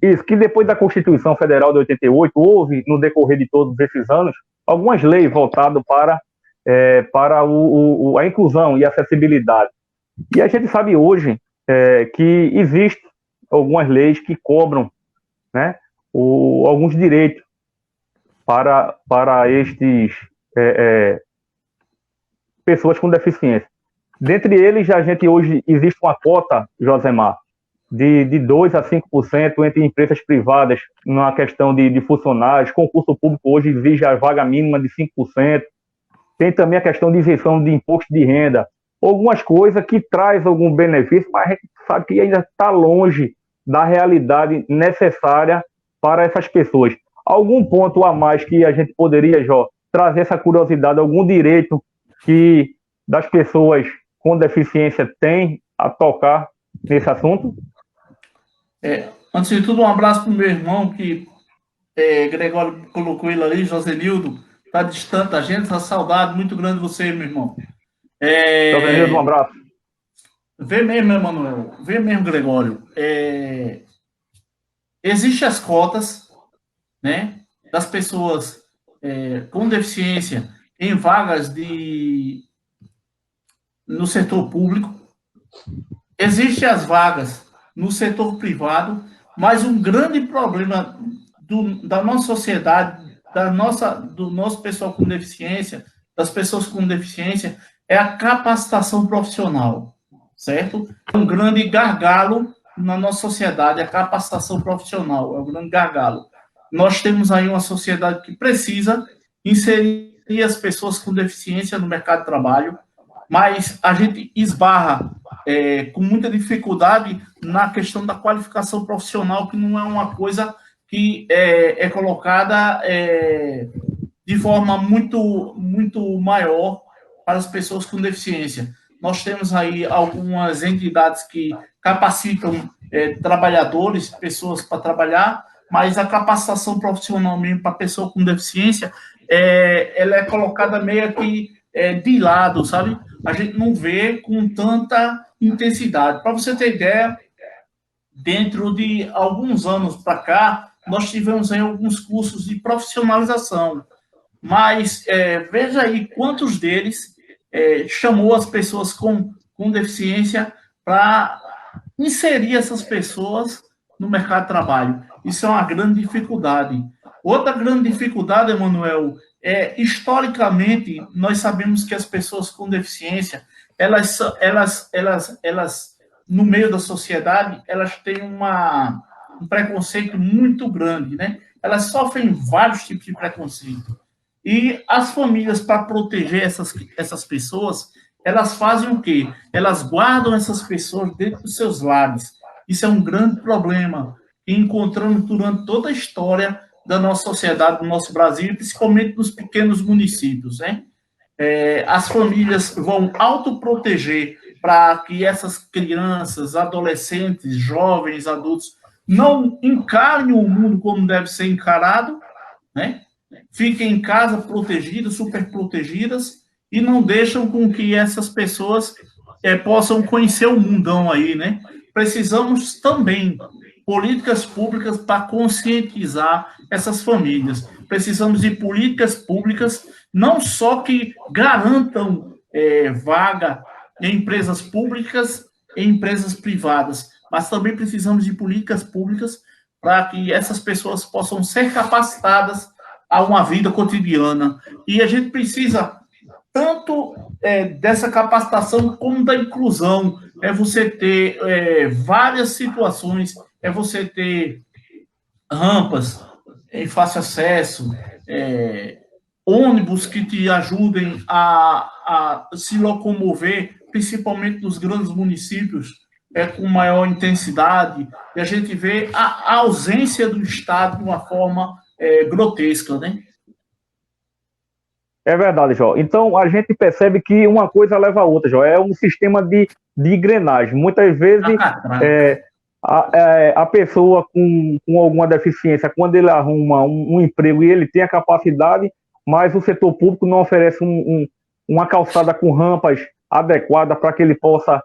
isso, que depois da Constituição Federal de 88, houve, no decorrer de todos esses anos, algumas leis voltadas para a inclusão e acessibilidade. E a gente sabe hoje que existem algumas leis que cobram, né, alguns direitos para estes pessoas com deficiência. Dentre eles, a gente hoje existe uma cota, Josemar, de 2% a 5% entre empresas privadas na questão de funcionários. Concurso público hoje exige a vaga mínima de 5%. Tem também a questão de isenção de imposto de renda. Algumas coisas que traz algum benefício, mas a gente sabe que ainda está longe da realidade necessária para essas pessoas. Algum ponto a mais que a gente poderia, Jó, trazer essa curiosidade, algum direito que das pessoas com deficiência têm a tocar nesse assunto? Antes de tudo, um abraço para o meu irmão, que Gregório colocou ele ali, Josenildo, está distante da gente, está saudade muito grande de você, meu irmão. Josenildo, um abraço. Vê mesmo, Emanuel, vê mesmo, Gregório. Existem as cotas, né, das pessoas com deficiência em vagas no setor público. Existem as vagas no setor privado, mas um grande problema da nossa sociedade, do nosso pessoal com deficiência, das pessoas com deficiência, é a capacitação profissional, certo? É um grande gargalo na nossa sociedade, a capacitação profissional é um grande gargalo. Nós temos aí uma sociedade que precisa inserir as pessoas com deficiência no mercado de trabalho, mas a gente esbarra com muita dificuldade na questão da qualificação profissional, que não é uma coisa que é colocada de forma muito, muito maior para as pessoas com deficiência. Nós temos aí algumas entidades que capacitam trabalhadores, pessoas para trabalhar, mas a capacitação profissional mesmo para pessoa com deficiência, ela é colocada meio que de lado, sabe? A gente não vê com tanta intensidade. Para você ter ideia, dentro de alguns anos para cá, nós tivemos aí alguns cursos de profissionalização, mas veja aí quantos deles chamou as pessoas com deficiência para inserir essas pessoas no mercado de trabalho. Isso é uma grande dificuldade. Outra grande dificuldade, Emanuel, historicamente, nós sabemos que as pessoas com deficiência, elas no meio da sociedade, elas têm um preconceito muito grande, né? Elas sofrem vários tipos de preconceito. E as famílias, para proteger essas pessoas, elas fazem o quê? Elas guardam essas pessoas dentro dos seus lares. Isso é um grande problema que encontramos durante toda a história da nossa sociedade, do nosso Brasil, principalmente nos pequenos municípios, né? As famílias vão autoproteger para que essas crianças, adolescentes, jovens, adultos, não encarem o mundo como deve ser encarado, né? Fiquem em casa protegidas, super protegidas, e não deixam com que essas pessoas possam conhecer o mundão aí, né? Precisamos também políticas públicas para conscientizar essas famílias. Precisamos de políticas públicas não só que garantam vaga em empresas públicas e empresas privadas, mas também precisamos de políticas públicas para que essas pessoas possam ser capacitadas a uma vida cotidiana. E a gente precisa tanto dessa capacitação como da inclusão. É você ter várias situações, é você ter rampas em fácil acesso, ônibus que te ajudem a se locomover, principalmente nos grandes municípios, com maior intensidade, e a gente vê a ausência do Estado de uma forma grotesca, né? É verdade, Jó. Então, a gente percebe que uma coisa leva a outra, Jó. É um sistema de engrenagem. Muitas vezes, a pessoa com alguma deficiência, quando ele arruma um emprego e ele tem a capacidade, mas o setor público não oferece uma calçada com rampas adequada para que ele possa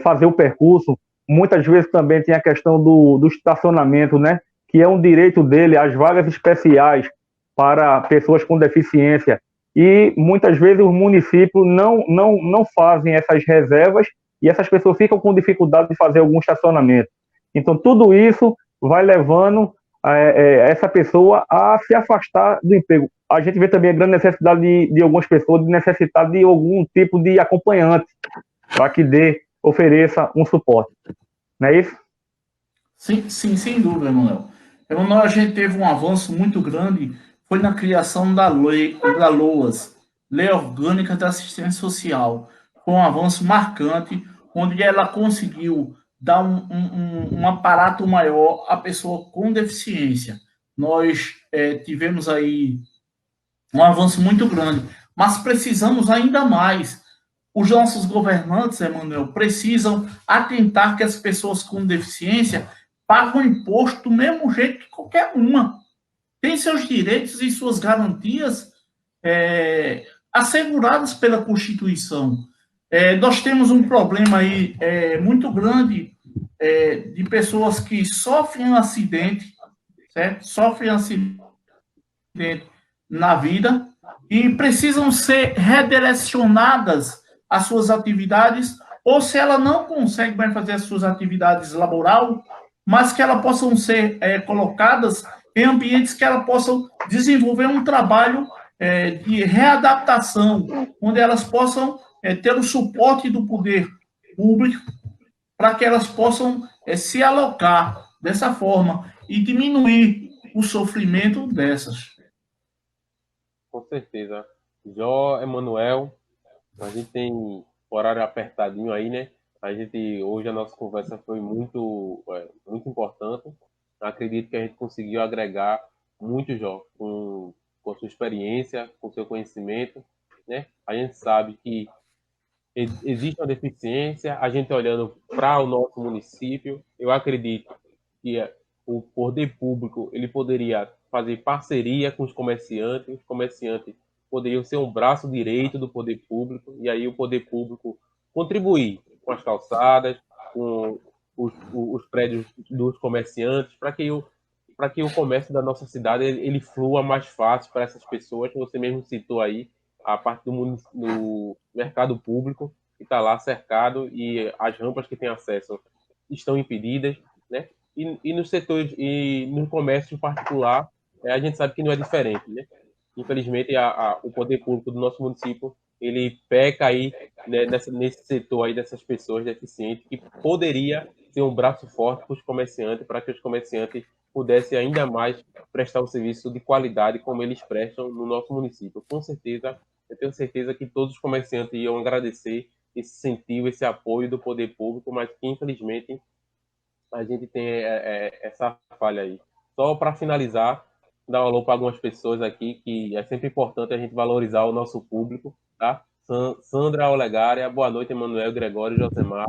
fazer o percurso. Muitas vezes também tem a questão do estacionamento, né? Que é um direito dele, as vagas especiais para pessoas com deficiência. E muitas vezes os municípios não fazem essas reservas e essas pessoas ficam com dificuldade de fazer algum estacionamento. Então, tudo isso vai levando essa pessoa a se afastar do emprego. A gente vê também a grande necessidade de algumas pessoas de necessitar de algum tipo de acompanhante para que ofereça um suporte. Não é isso? Sim, sim, sem dúvida, Emanuel. Emanuel, a gente teve um avanço muito grande, foi na criação da LOAS, Lei Orgânica da Assistência Social. Foi um avanço marcante, onde ela conseguiu dar um aparato maior à pessoa com deficiência. Nós tivemos aí um avanço muito grande, mas precisamos ainda mais. Os nossos governantes, Emanuel, precisam atentar que as pessoas com deficiência pagam imposto do mesmo jeito que qualquer uma. Tem seus direitos e suas garantias asseguradas pela Constituição. Nós temos um problema aí muito grande de pessoas que sofrem um acidente, certo? Sofrem acidente na vida e precisam ser redirecionadas as suas atividades, ou se ela não consegue mais fazer as suas atividades laboral, mas que elas possam ser colocadas em ambientes que elas possam desenvolver um trabalho de readaptação, onde elas possam ter o suporte do poder público para que elas possam se alocar dessa forma e diminuir o sofrimento dessas. Com certeza. Jó, Emanuel, a gente tem horário apertadinho aí, né? Hoje a nossa conversa foi muito importante. Acredito que a gente conseguiu agregar muito, Jó, com a sua experiência, com o seu conhecimento, né? A gente sabe que existe uma deficiência, a gente olhando para o nosso município, eu acredito que o poder público ele poderia fazer parceria com os comerciantes poderiam ser um braço direito do poder público, e aí o poder público contribuir com as calçadas, com os prédios dos comerciantes, para que o comércio da nossa cidade ele flua mais fácil para essas pessoas, que você mesmo citou aí, a parte do mercado público, que está lá cercado, e as rampas que têm acesso estão impedidas, né? E nos setores, e no comércio particular, a gente sabe que não é diferente, né? Infelizmente, o poder público do nosso município, ele peca aí, né, nesse setor aí dessas pessoas deficientes, que poderia ser um braço forte para os comerciantes, para que os comerciantes pudessem ainda mais prestar um serviço de qualidade como eles prestam no nosso município. Com certeza, eu tenho certeza que todos os comerciantes iam agradecer esse incentivo, esse apoio do poder público, mas que, infelizmente, a gente tem essa falha aí. Só para finalizar, dar um alô para algumas pessoas aqui, que é sempre importante a gente valorizar o nosso público, tá? Sandra Olegária, boa noite, Emanuel, Gregório, Josemar.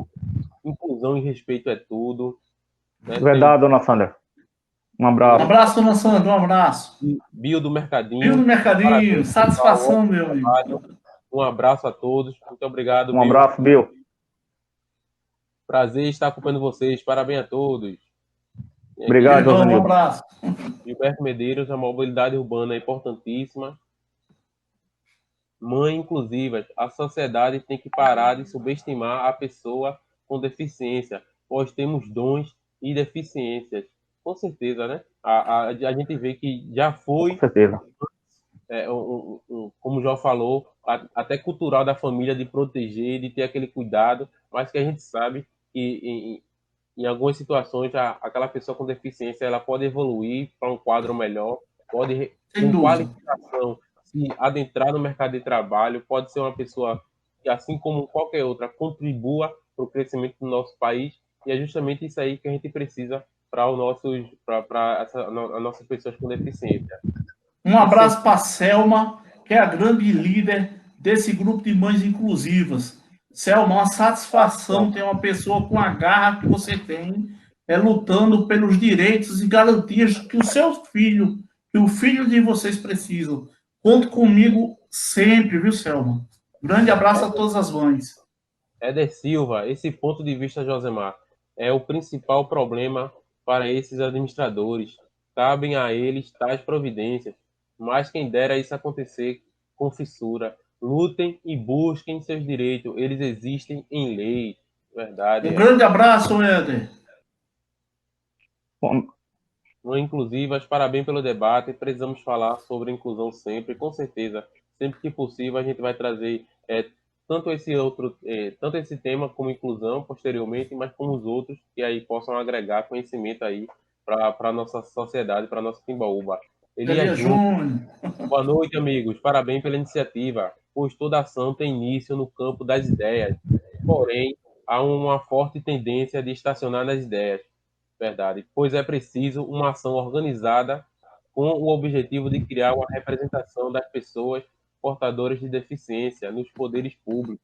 Inclusão e respeito é tudo. Né? Verdade, dona Sandra. Um abraço. Um abraço, dona Sandra, um abraço. Bio do Mercadinho. Bio do Mercadinho, parabéns, satisfação, meu amigo. Um abraço a todos, muito obrigado, Um abraço, Bio. Prazer estar acompanhando vocês, parabéns a todos. Obrigado, Josenildo. Um abraço. Gilberto Medeiros, a mobilidade urbana é importantíssima. Mãe inclusiva, a sociedade tem que parar de subestimar a pessoa com deficiência, pois temos dons e deficiências. com certeza, né? A gente vê que já foi, Com certeza. Como o João falou, até cultural da família de proteger, de ter aquele cuidado, mas que a gente sabe que em algumas situações aquela pessoa com deficiência ela pode evoluir para um quadro melhor, pode, Sem com dúvida. qualificação, se adentrar no mercado de trabalho, pode ser uma pessoa que, assim como qualquer outra, contribua para o crescimento do nosso país, e é justamente isso aí que a gente precisa para as nossas pessoas com deficiência. Um abraço para a Selma, que é a grande líder desse grupo de mães inclusivas. Selma, uma satisfação ter uma pessoa com a garra que você tem, lutando pelos direitos e garantias que o seu filho, que o filho de vocês precisam. Conte comigo sempre, viu, Selma? Grande abraço a todas as mães. Éder Silva, esse ponto de vista, Josemar, é o principal problema para esses administradores. Cabem a eles tais providências, mas quem dera isso acontecer com fissura. Lutem e busquem seus direitos, eles existem em lei. Verdade. Um grande abraço, Éder. Bom, Inclusivas, parabéns pelo debate. Precisamos falar sobre inclusão sempre, com certeza. Sempre que possível, a gente vai trazer tanto esse tema como inclusão posteriormente, mas como os outros que aí possam agregar conhecimento aí para a nossa sociedade, para a nossa Timbaúba. Elias Júnior. Boa noite, amigos. Parabéns pela iniciativa, pois toda ação tem início no campo das ideias. Porém, há uma forte tendência de estacionar nas ideias. Verdade, pois é preciso uma ação organizada com o objetivo de criar uma representação das pessoas portadoras de deficiência nos poderes públicos.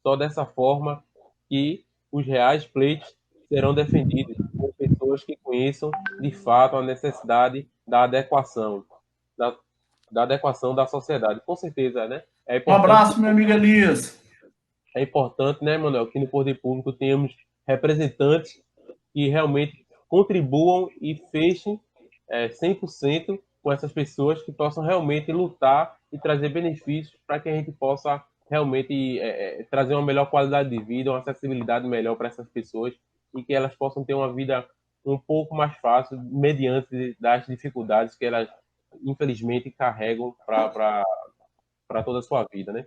Só dessa forma que os reais pleitos serão defendidos por pessoas que conheçam de fato a necessidade da adequação, da adequação da sociedade. Com certeza, né? Um abraço, meu amigo Elias. É importante, né, Manuel, que no poder público tenhamos representantes que realmente contribuam e fechem 100% com essas pessoas que possam realmente lutar e trazer benefícios para que a gente possa realmente trazer uma melhor qualidade de vida, uma acessibilidade melhor para essas pessoas e que elas possam ter uma vida um pouco mais fácil mediante das dificuldades que elas, infelizmente, carregam para toda a sua vida, né?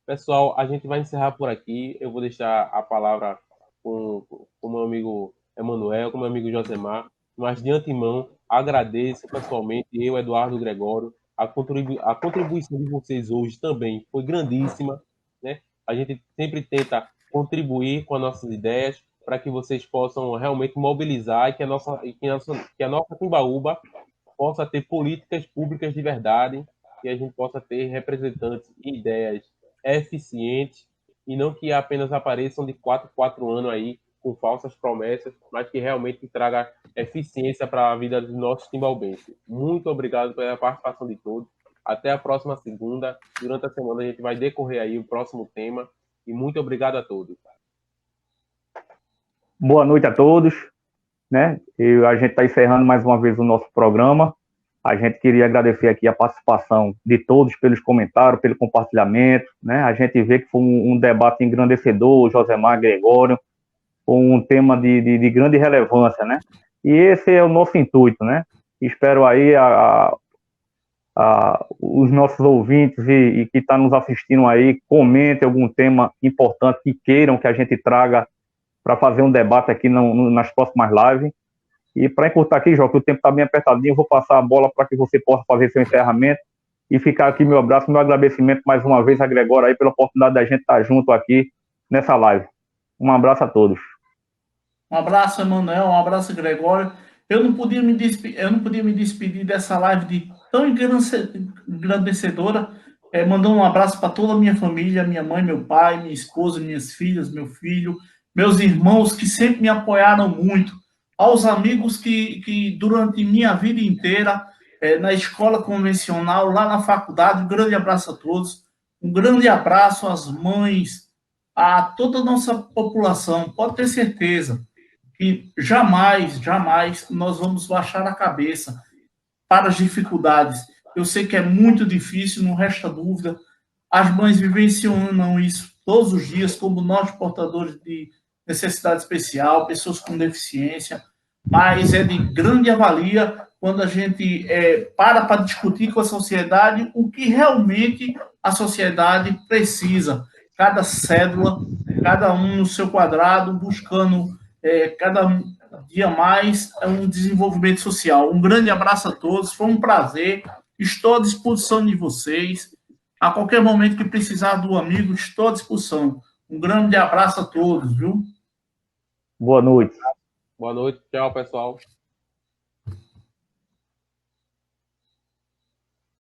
Pessoal, a gente vai encerrar por aqui. Eu vou deixar a palavra com o meu amigo Emanuel, com o meu amigo Josemar, mas de antemão agradeço pessoalmente, eu, Eduardo Gregório, a contribuição de vocês hoje também foi grandíssima, né? A gente sempre tenta contribuir com as nossas ideias para que vocês possam realmente mobilizar e que a nossa Timbaúba possa ter políticas públicas de verdade, que a gente possa ter representantes e ideias eficientes e não que apenas apareçam de 4 anos aí com falsas promessas, mas que realmente traga eficiência para a vida dos nossos timbalbenses. Muito obrigado pela participação de todos. Até a próxima segunda. Durante a semana a gente vai decorrer aí o próximo tema. E muito obrigado a todos. boa noite a todos, né? E a gente está encerrando mais uma vez o nosso programa. A gente queria agradecer aqui a participação de todos pelos comentários, pelo compartilhamento, né? A gente vê que foi um debate engrandecedor, o Josemar Gregório, um tema de grande relevância, né? E esse é o nosso intuito, né? Espero aí os nossos ouvintes e que estão nos assistindo aí, comentem algum tema importante que queiram que a gente traga para fazer um debate aqui nas próximas lives. E para encurtar aqui, João, que o tempo está bem apertadinho, eu vou passar a bola para que você possa fazer seu encerramento e ficar aqui meu abraço, meu agradecimento mais uma vez a Gregório aí pela oportunidade da gente estar junto aqui nessa live. Um abraço a todos. Um abraço, Emanuel, um abraço, Gregório. Eu não podia me despedir dessa live tão engrandecedora, mandando um abraço para toda a minha família, minha mãe, meu pai, minha esposa, minhas filhas, meu filho, meus irmãos que sempre me apoiaram muito, aos amigos que durante minha vida inteira, na escola convencional, lá na faculdade, um grande abraço a todos, um grande abraço às mães, a toda a nossa população, pode ter certeza que jamais nós vamos baixar a cabeça para as dificuldades. Eu sei que é muito difícil, não resta dúvida. As mães vivenciam isso todos os dias, como nós, portadores de necessidade especial, pessoas com deficiência. mas é de grande avalia quando a gente para discutir com a sociedade o que realmente a sociedade precisa. Cada cédula, cada um no seu quadrado, buscando cada dia mais um desenvolvimento social. Um grande abraço a todos, foi um prazer, estou à disposição de vocês. A qualquer momento que precisar do amigo, estou à disposição. Um grande abraço a todos, viu? Boa noite. Boa noite. Tchau, pessoal.